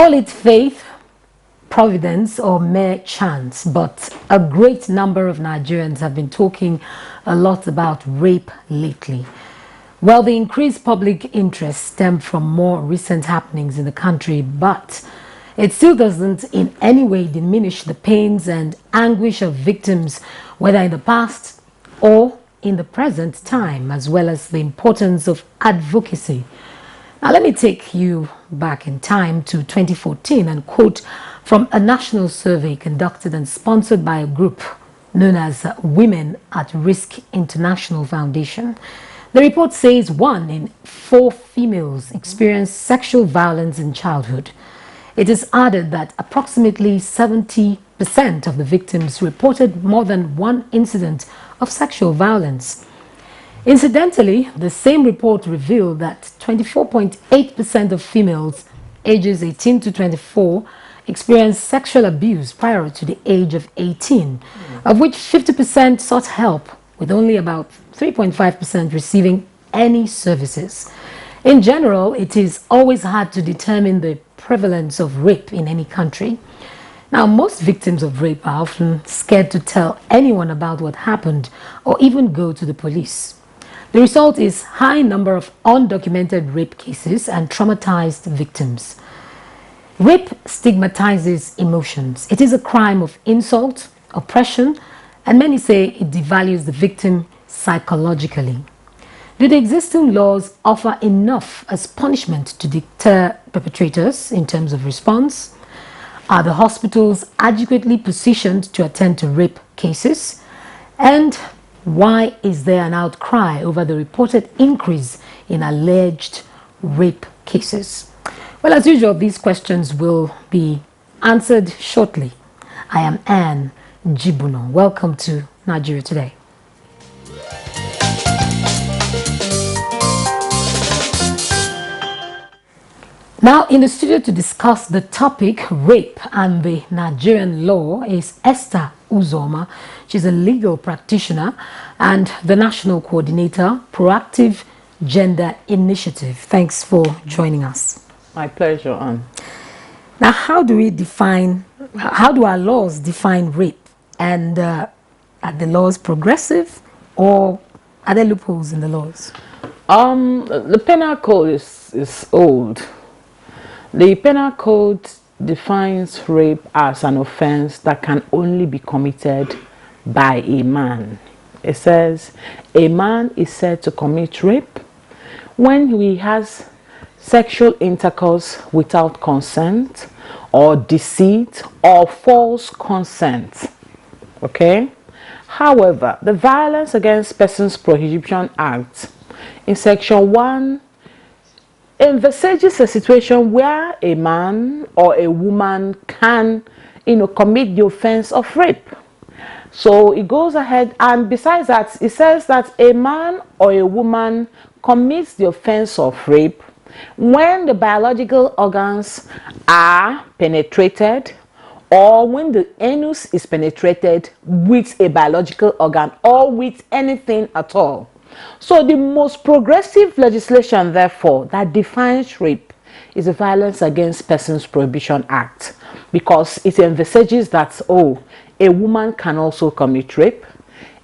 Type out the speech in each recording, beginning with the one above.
Call it faith, providence, or mere chance, but a great number of Nigerians have been talking a lot about rape lately. Well, the increased public interest stemmed from more recent happenings in the country, but it still doesn't in any way diminish the pains and anguish of victims, whether in the past or in the present time, as well as the importance of advocacy. Now, let me take you back in time to 2014 and quote from a national survey conducted and sponsored by a group known as Women at Risk International Foundation. The report says 1 in 4 females experience sexual violence in childhood. It is added that approximately 70% of the victims reported more than one incident of sexual violence. Incidentally, the same report revealed that 24.8% of females ages 18 to 24 experienced sexual abuse prior to the age of 18, of which 50% sought help, with only about 3.5% receiving any services. In general, it is always hard to determine the prevalence of rape in any country. Now, most victims of rape are often scared to tell anyone about what happened or even go to the police. The result is high number of undocumented rape cases and traumatized victims. Rape stigmatizes emotions. It is a crime of insult, oppression, and many say it devalues the victim psychologically. Do the existing laws offer enough as punishment to deter perpetrators in terms of response? Are the hospitals adequately positioned to attend to rape cases? And why is there an outcry over the reported increase in alleged rape cases? Well, as usual, these questions will be answered shortly. I am Anne Jibuno. Welcome to Nigeria Today. Now, in the studio to discuss the topic, rape and the Nigerian law, is Esther Uzoma. She's a legal practitioner and the National Coordinator, Proactive Gender Initiative. Thanks for joining us. My pleasure, Anne. Now, how do our laws define rape? And are the laws progressive, or are there loopholes in the laws? The penal code is old. The penal code defines rape as an offense that can only be committed by a man. It says a man is said to commit rape when he has sexual intercourse without consent, or deceit, or false consent. Okay? However, the Violence Against Persons Prohibition Act in Section 1 envisages a situation where a man or a woman can, commit the offense of rape. So it goes ahead, and besides that, it says that a man or a woman commits the offense of rape when the biological organs are penetrated, or when the anus is penetrated with a biological organ, or with anything at all. So the most progressive legislation, therefore, that defines rape is the Violence Against Persons Prohibition Act, because it envisages that, a woman can also commit rape,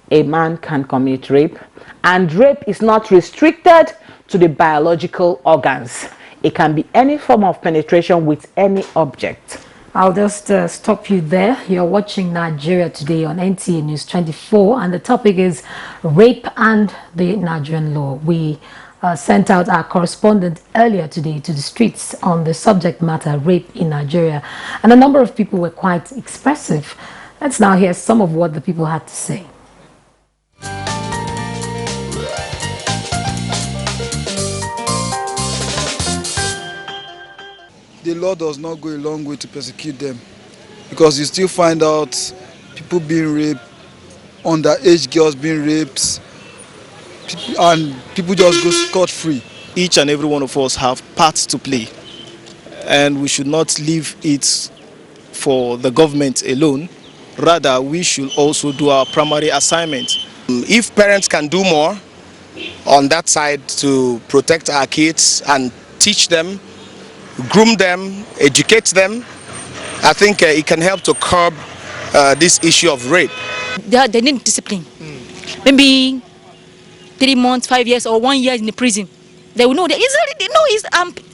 a man can commit rape, and rape is not restricted to the biological organs. It can be any form of penetration with any object. I'll just stop you there. You're watching Nigeria Today on NTA News 24, and the topic is rape and the Nigerian law. We sent out our correspondent earlier today to the streets on the subject matter, rape in Nigeria, and a number of people were quite expressive. Let's now hear some of what the people had to say. The law does not go a long way to persecute them, because you still find out people being raped, underage girls being raped, and people just go scot-free. Each and every one of us have parts to play, and we should not leave it for the government alone. Rather, we should also do our primary assignment. If parents can do more on that side to protect our kids and teach them, groom them, educate them, I think it can help to curb this issue of rape. They need discipline. Maybe 3 months, 5 years, or 1 year in the prison. They will know. They easily they know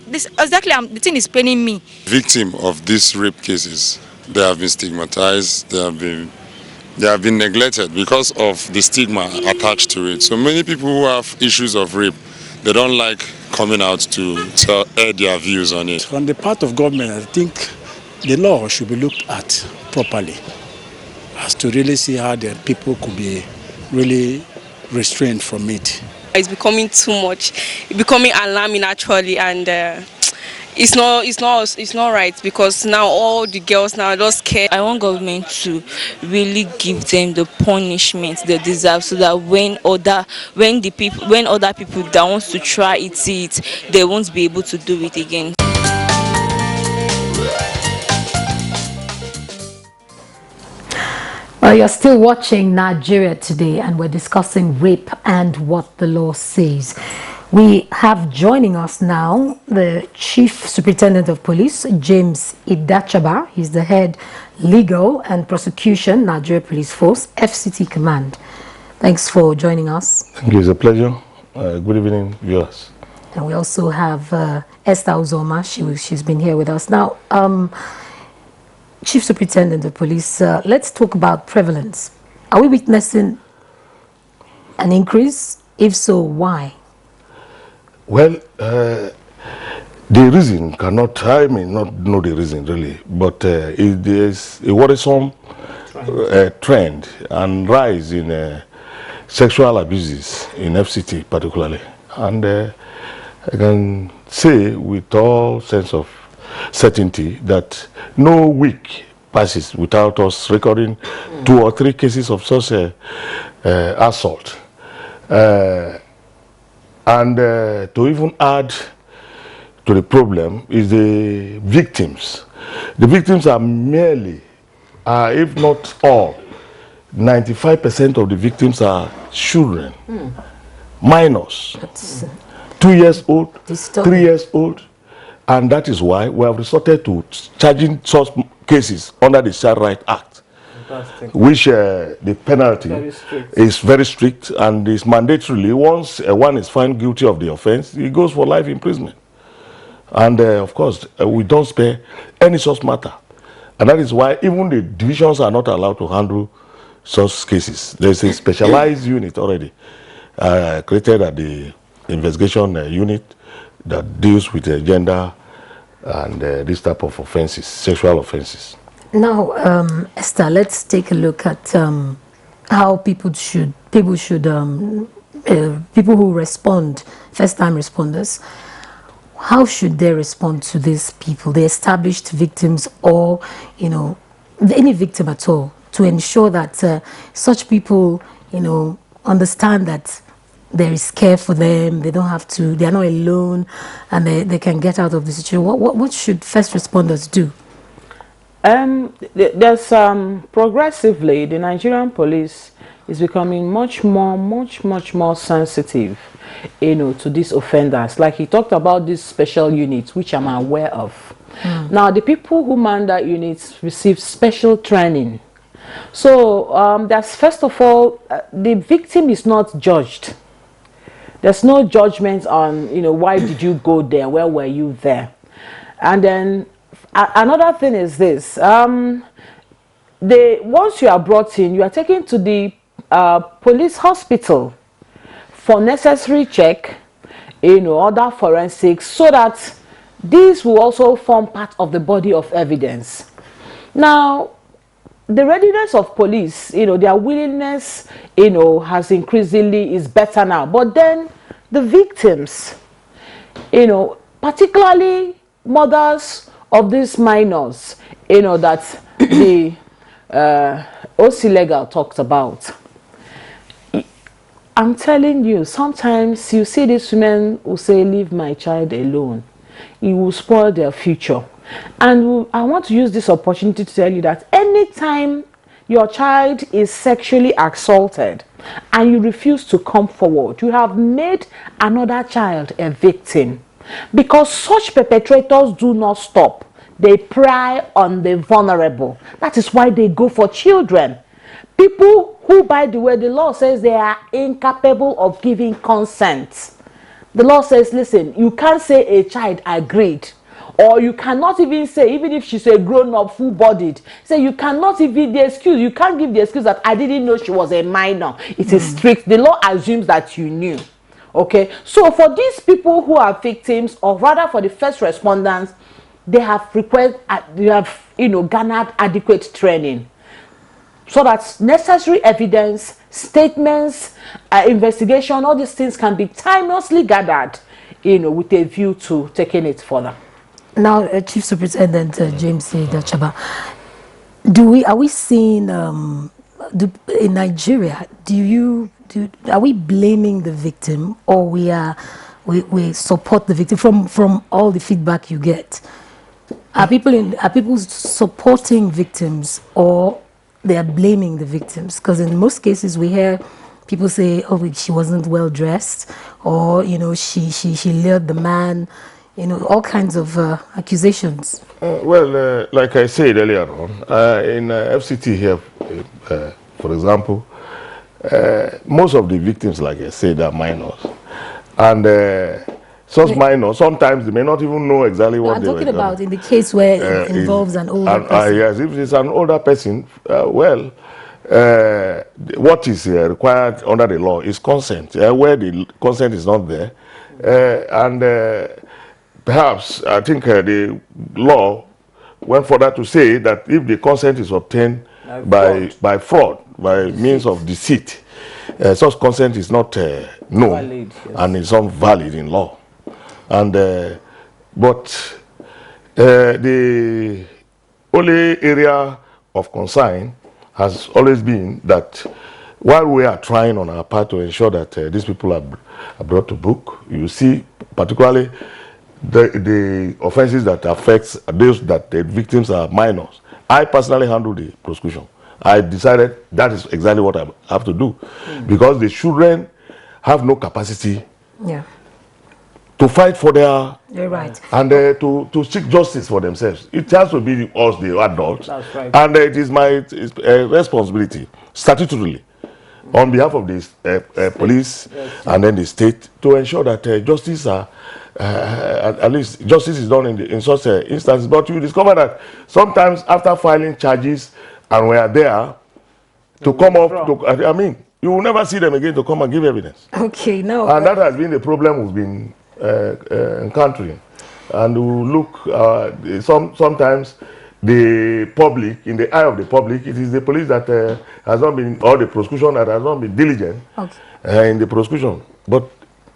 this exactly. The thing is paining me. Victim of these rape cases, they have been stigmatized. They have been neglected because of the stigma attached to it. So many people who have issues of rape, they don't like coming out to air their views on it. On the part of government, I think the law should be looked at properly, as to really see how the people could be really restrained from it. It's becoming too much. It's becoming alarming actually, and it's not right, because now all the girls now are just scared. I want government to really give them the punishment they deserve, so that when other people that wants to try it, see it, they won't be able to do it again. Well, you're still watching Nigeria Today, and we're discussing rape and what the law says. We have joining us now the Chief Superintendent of Police, James Idachaba. He's the head legal and prosecution, Nigeria Police Force, FCT Command. Thanks for joining us. Thank you. It's a pleasure. Good evening, viewers. And we also have Esther Uzoma. She's been here with us. Now, Chief Superintendent of Police, let's talk about prevalence. Are we witnessing an increase? If so, why? Well, the reason I may not know the reason really, but there's a worrisome trend and rise in sexual abuses in FCT particularly. And I can say with all sense of certainty that no week passes without us recording 2 or 3 cases of such assault. And to even add to the problem is the victims. The victims are merely, if not all, 95% of the victims are children, minors, 2 years old, 3 years old. And that is why we have resorted to charging such cases under the Child Rights Act, which the penalty is very strict and is mandatorily. Once one is found guilty of the offense, he goes for life imprisonment. And of course, we don't spare any such matter. And that is why even the divisions are not allowed to handle such cases. There's a specialized unit already created at the investigation unit that deals with gender and this type of offenses, sexual offenses. Now, Esther, let's take a look at how people who respond, first-time responders, how should they respond to these people, the established victims, or any victim at all, to ensure that such people, understand that there is care for them, they don't have to, they are not alone, and they can get out of the situation. What should first responders do? There's progressively the Nigerian police is becoming much more sensitive, to these offenders. Like he talked about these special units, which I'm aware of. Now, the people who man that units receive special training. So that's first of all, the victim is not judged. There's no judgment on, why did you go there? Where were you there? And then another thing is this. Once you are brought in, you are taken to the police hospital for necessary check, other forensics, so that these will also form part of the body of evidence. Now, the readiness of police, their willingness, has increasingly is better now. But then the victims, particularly mothers of these minors, that the OC Legal talked about. I'm telling you, sometimes you see these women who say, leave my child alone. It will spoil their future. And I want to use this opportunity to tell you that anytime your child is sexually assaulted and you refuse to come forward, you have made another child a victim. Because such perpetrators do not stop. They prey on the vulnerable. That is why they go for children. People who, by the way, the law says they are incapable of giving consent. The law says, listen, you can't say a child agreed. Or you cannot even say, even if she's a grown-up, full-bodied, say you cannot even the excuse. You can't give the excuse that I didn't know she was a minor. It is strict. The law assumes that you knew. Okay, so for these people who are victims, or rather for the first responders, they have garnered adequate training, so that necessary evidence, statements, investigation, all these things can be timelessly gathered, with a view to taking it further. Now, Chief Superintendent James Chaba, are we seeing in Nigeria? Are we blaming the victim, or we support the victim from all the feedback you get? Are people supporting victims, or they are blaming the victims? Because in most cases we hear people say, "Oh, she wasn't well dressed," or she lured the man. All kinds of accusations. Like I said earlier on, in FCT here, for example, most of the victims, like I said, are minors. And such minors, sometimes they may not even know exactly what they were doing. I'm talking about in the case where it involves an older person. Yes, if it's an older person, what is required under the law is consent. Where the consent is not there, perhaps, I think the law went further to say that if the consent is obtained by fraud, by means of deceit, such consent is not known, valid, yes, and is not valid in law. And but the only area of concern has always been that while we are trying on our part to ensure that these people are brought to book, you see particularly the offenses that affects those that the victims are minors. I personally handle the prosecution. I decided that is exactly what I have to do, because the children have no capacity to fight for their right, and to seek justice for themselves. It has to be us, the adults. That's right. And it is my responsibility statutorily on behalf of the police and then the state to ensure that justice are at least justice is done in such instances. But you discover that sometimes after filing charges and we are there to come up, you will never see them again to come and give evidence. Okay, no. And that has been the problem we've been encountering. And we look, sometimes the public, in the eye of the public, it is the police that has not been, or the prosecution that has not been diligent in the prosecution. But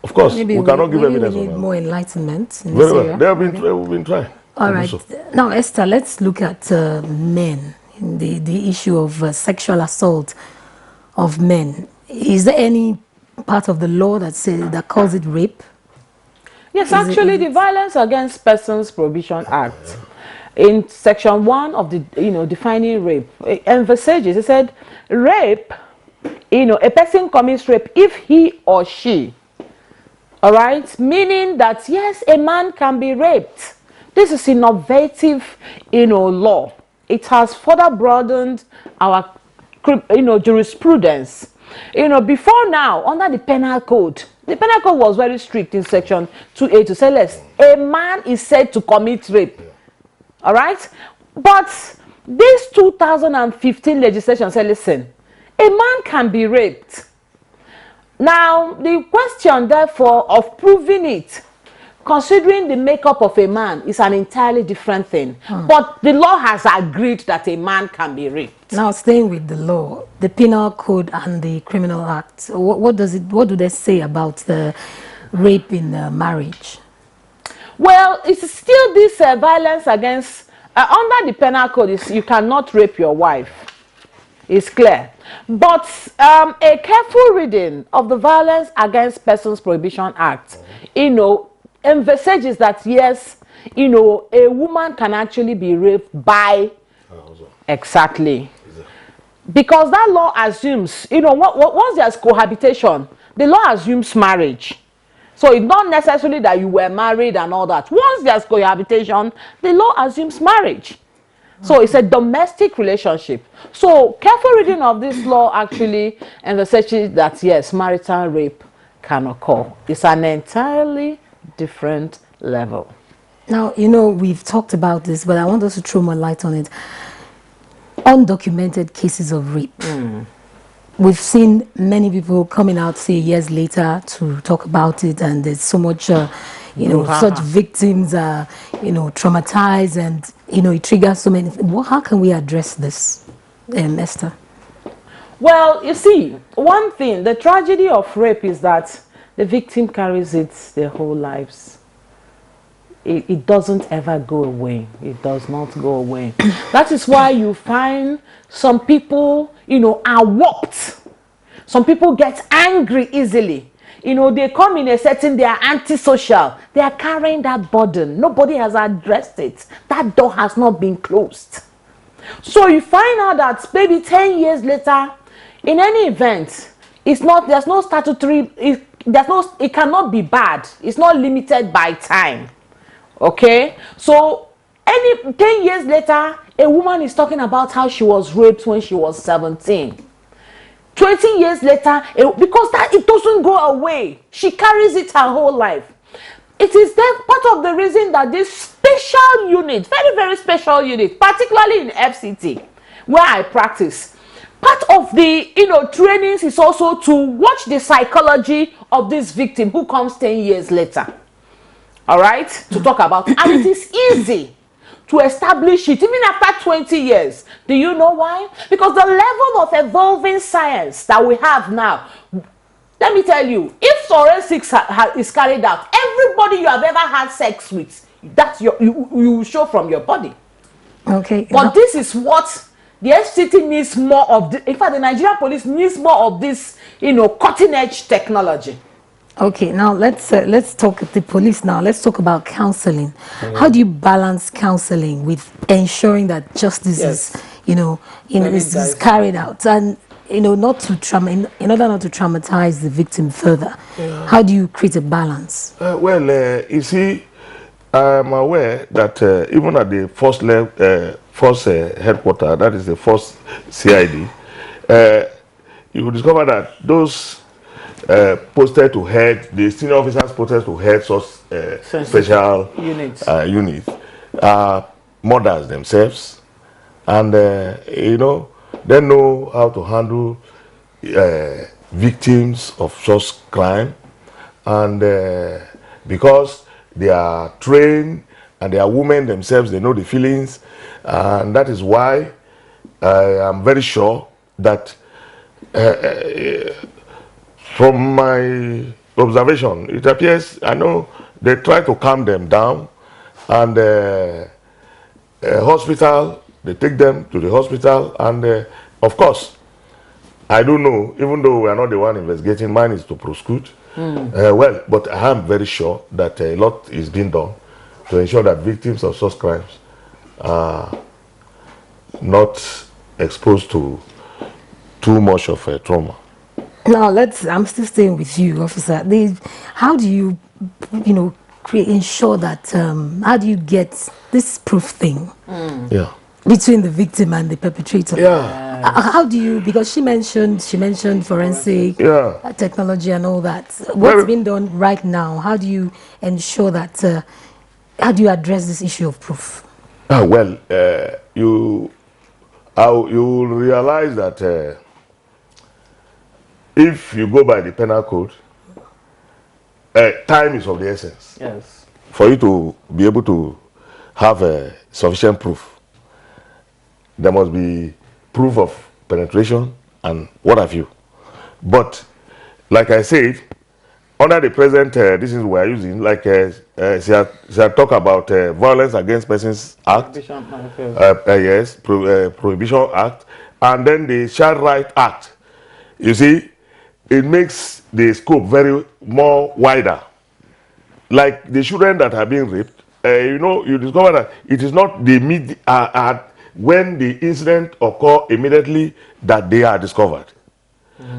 of course, we cannot give evidence. We need more enlightenment in this area. We've been trying. All right. Now, Esther, let's look at men, the issue of sexual assault of men. Is there any part of the law that calls it rape? Yes, actually, the Violence Against Persons Prohibition Act, in section 1 of the defining rape, envisages, it said, rape, a person commits rape if he or she, all right, meaning that yes, a man can be raped. This is innovative, law. It has further broadened our, jurisprudence. Before now, under the penal code was very strict in section 2A to say, less, a man is said to commit rape. All right? But this 2015 legislation said, listen, a man can be raped. Now, the question, therefore, of proving it, considering the makeup of a man, is an entirely different thing. But the law has agreed that a man can be raped. Now, staying with the law, the Penal Code and the Criminal Act, what do they say about the rape in marriage? Well, it's still this violence against, under the Penal Code, you cannot rape your wife. It's clear. But a careful reading of the Violence Against Persons Prohibition Act, envisages that yes, a woman can actually be raped by exactly. Because that law assumes, once there's cohabitation, the law assumes marriage. So it's not necessarily that you were married and all that. Once there's cohabitation, the law assumes marriage. So it's a domestic relationship. So careful reading of this law actually envisages that yes, marital rape can occur. It's an entirely different level. Now, you know, we've talked about this, but I want us to throw more light on it. Undocumented cases of rape. We've seen many people coming out, say, years later to talk about it, and there's so much, you know, such victims are, you know, traumatized, and, you know, it triggers so many. Well, how can we address this, Esther? Well, you see, one thing, the tragedy of rape is that the victim carries it their whole lives. It doesn't ever go away. It does not go away. That is why you find some people, you know, are warped. Some people get angry easily. You know, they come in a setting, they are antisocial. They are carrying that burden. Nobody has addressed it. That door has not been closed. So you find out that maybe 10 years later, in any event, it's not, there's no statutory, it cannot be bad. It's not limited by time. Okay, so any 10 years later, a woman is talking about how she was raped when she was 17. 20 years later, because that it doesn't go away, she carries it her whole life. It is that part of the reason that this special unit, very, very special unit, particularly in FCT, where I practice, part of the, you know, trainings is also to watch the psychology of this victim who comes 10 years later. All right, to talk about, and it is easy to establish it even after 20 years. Do you know why? Because the level of evolving science that we have now, let me tell you, if forensics is carried out, everybody you have ever had sex with, that's you will show from your body. Okay. But this is what the FCT needs more of. In fact, the Nigerian police needs more of this, you know, cutting edge technology. Okay, now let's talk the police now. Let's talk about counseling. How do you balance counseling with ensuring that justice is, you know, is carried out, and, you know, not to in order not to traumatize the victim further? How do you create a balance? Well, you see, I'm aware that even at the first level, first headquarter, that is the first CID, you will discover that those posted to head, the senior officers posted to head such special units mothers themselves, and you know, they know how to handle victims of such crime, and because they are trained and they are women themselves, they know the feelings, and that is why I am very sure that from my observation, it appears, I know they try to calm them down, and hospital, they take them to the hospital, and of course, I don't know, even though we are not the one investigating, mine is to prosecute. Well, but I am very sure that a lot is being done to ensure that victims of such crimes are not exposed to too much of a trauma. Now I'm still staying with you, officer. How do you, you know, ensure that, how do you get this proof thing between the victim and the perpetrator? How do you, because she mentioned forensic technology and all that. What's been done right now? How do you ensure that, how do you address this issue of proof? Well, you will realize that if you go by the penal code, time is of the essence. Yes. For you to be able to have sufficient proof, there must be proof of penetration and what have you. But, like I said, under the present, this is we are using, like she had talked about Violence Against Persons Act, Prohibition Act, and then the Child Right Act. You see, it makes the scope very more wider. Like the children that are being raped, you know, you discover that it is not the when the incident occur immediately that they are discovered.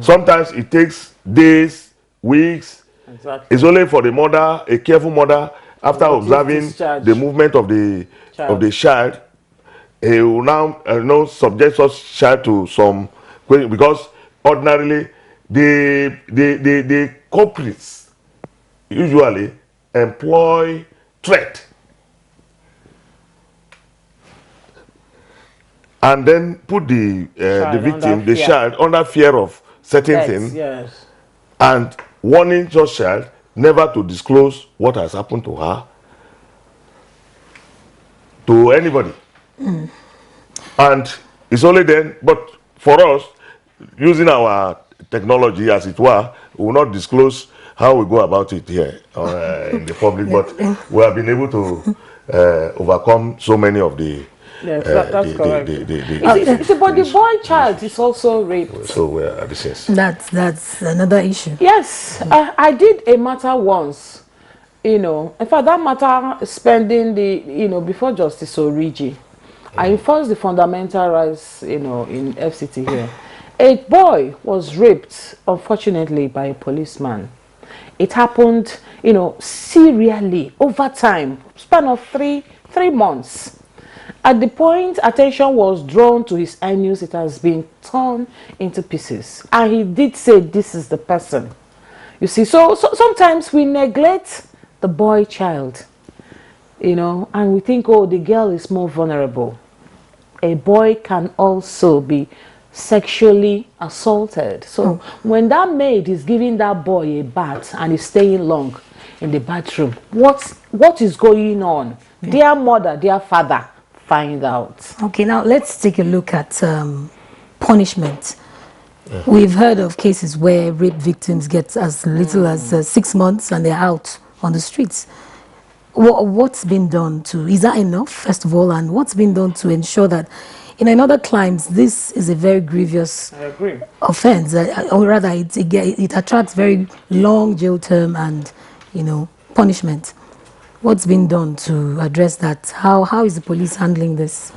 Sometimes it takes days, weeks, Exactly. It's only for the mother, a careful mother, after observing discharge the movement of the child, he will now subject such child to some question, because ordinarily the culprits usually employ threat and then put the victim, the child, under fear of certain things, yes, and warning such child never to disclose what has happened to her to anybody. And it's only then, but for us, using our technology, as it were, we will not disclose how we go about it here in the public, but we have been able to overcome so many of the yes, that's correct. But the boy child is also raped. So we're at the sense. That's another issue. Yes, I did a matter once, in fact, that matter spending before Justice Origi. I enforced the fundamental rights, in FCT here. A boy was raped, unfortunately, by a policeman. It happened, serially, over time, span of three months. At the point attention was drawn to his anus, it has been torn into pieces. And he did say, this is the person. You see, so sometimes we neglect the boy child, and we think, oh, the girl is more vulnerable. A boy can also be sexually assaulted. So when that maid is giving that boy a bath and is staying long in the bathroom, what is going on? Dear mother, dear father, find out. Okay, now let's take a look at punishment. We've heard of cases where rape victims get as little as 6 months and they're out on the streets. What's been done is that enough, first of all, and what's been done to ensure that in other climes this is a very grievous offense, or rather it attracts very long jail term and punishment? What's been done to address that? How is the police handling this?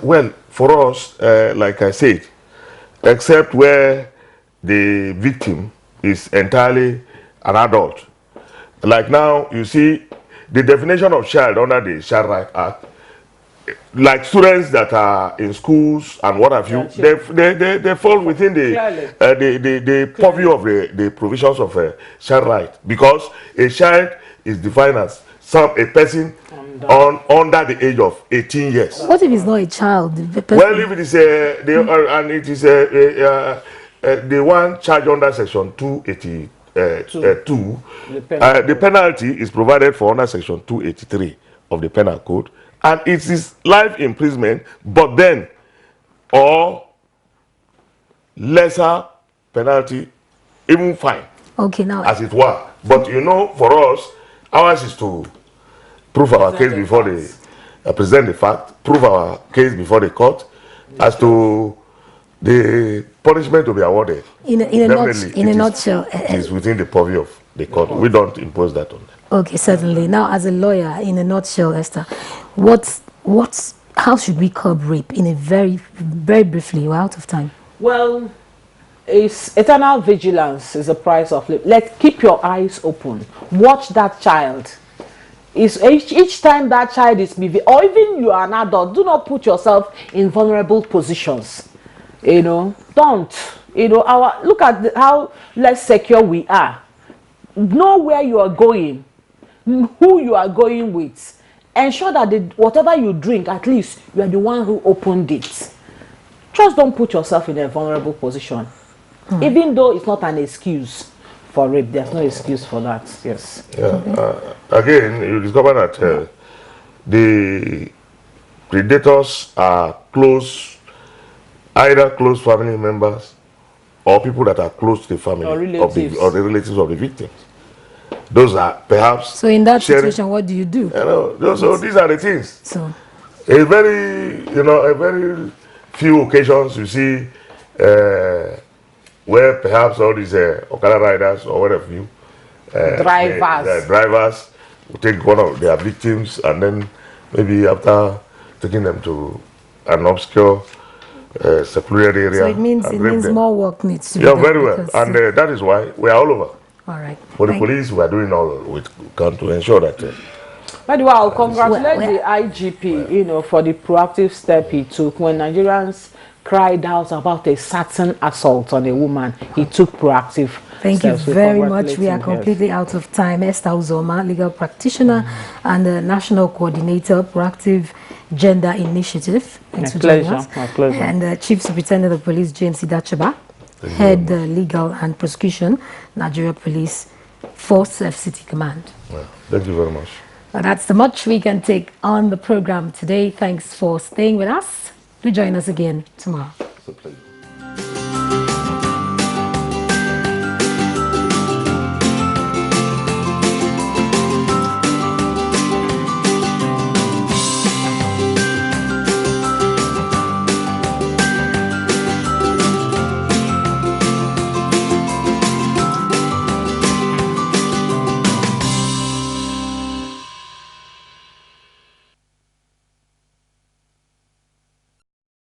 Well, for us, like I said, except where the victim is entirely an adult. Like now, you see, the definition of child under the Child Rights Act, like students that are in schools and what have you, they fall within the purview of the provisions of child rights, because a child is defined as a person under the age of 18 years. What if it's not a child? Well, if it is and it is the one charged under section 282, the penalty is provided for under section 283 of the penal code, and it is life imprisonment, but then or lesser penalty, even fine. Okay, now as it were. But for us, ours is to prove our case before present the fact, prove our case before the court, as to the punishment to be awarded. In a nutshell, it is within the purview of the court. We don't impose that on them. Okay, certainly. Now, as a lawyer, in a nutshell, Esther, how should we curb rape? In a very, very briefly, we're out of time. Well, it's eternal vigilance is the price of life. Keep your eyes open. Watch that child. Each time that child is moving, or even you are an adult, do not put yourself in vulnerable positions. Don't. Look at how less secure we are. Know where you are going, who you are going with. Ensure that whatever you drink, at least you are the one who opened it. Just don't put yourself in a vulnerable position. Even though it's not an excuse for rape, there's no excuse for that. Yes. Yeah. Again, you discover that the predators are either close family members or people that are close to the family or the relatives of the victims. Those are perhaps. So in that situation, what do you do? So these are the things. So a very few occasions you see where perhaps all these Okada riders or whatever you drivers will take one of their victims, and then maybe after taking them to an obscure secluded area. So it means more work needs to be done. done. Very well, and that is why we are all over. All right. For the police, we are doing all we can to ensure that. By the way, I'll congratulate the IGP, you know, for the proactive step he took when Nigerians cried out about a certain assault on a woman. He took proactive Thank you steps. We very much. congratulate We are him, completely out of time. Esther Uzoma, legal practitioner and the national coordinator, Proactive Gender Initiative. Thanks for joining us. My pleasure. And Chief Superintendent of Police James Idachaba, Head Legal and Prosecution, Nigeria Police Force FCT Command. Yeah, thank you very much. Well, that's the much we can take on the program today. Thanks for staying with us. Do join us again tomorrow. It's a pleasure.